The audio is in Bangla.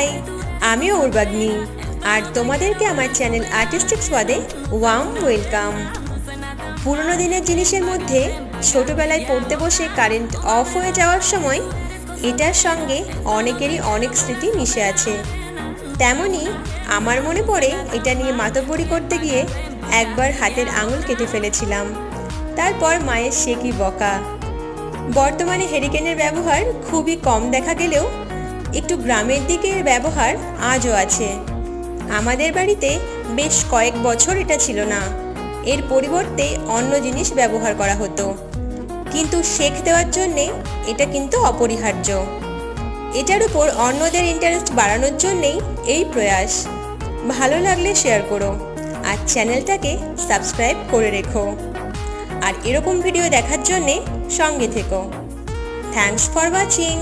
হাই, আমি উর্বাগ্নি আর তোমাদেরকে আমার চ্যানেল আর্টিস্টিক স্বাদে ওয়ার্ম ওয়েলকাম। পুরনো দিনের জিনিসের মধ্যে ছোটবেলায় পড়তে বসে কারেন্ট অফ হয়ে যাওয়ার সময় এটার সঙ্গে অনেকেরই অনেক স্মৃতি মিশে আছে। তেমনই আমার মনে পড়ে এটা নিয়ে মাতব্বরি করতে গিয়ে একবার হাতের আঙুল কেটে ফেলেছিলাম। তারপর মায়ের সে কি বকা। বর্তমানে হেরিকেনের ব্যবহার খুবই কম দেখা গেলেও একটু গ্রামের দিকের ব্যবহার আজও আছে। আমাদের বাড়িতে বেশ কয়েক বছর এটা ছিল না, এর পরিবর্তে অন্য জিনিস ব্যবহার করা হতো, কিন্তু শেখ দেওয়ার জন্যে এটা কিন্তু অপরিহার্য। এটার উপর অন্যদের ইন্টারেস্ট বাড়ানোর জন্যেই এই প্রয়াস। ভালো লাগলে শেয়ার করো আর চ্যানেলটাকে সাবস্ক্রাইব করে রেখো। আর এরকম ভিডিও দেখার জন্যে সঙ্গে থেকো। Thanks for watching.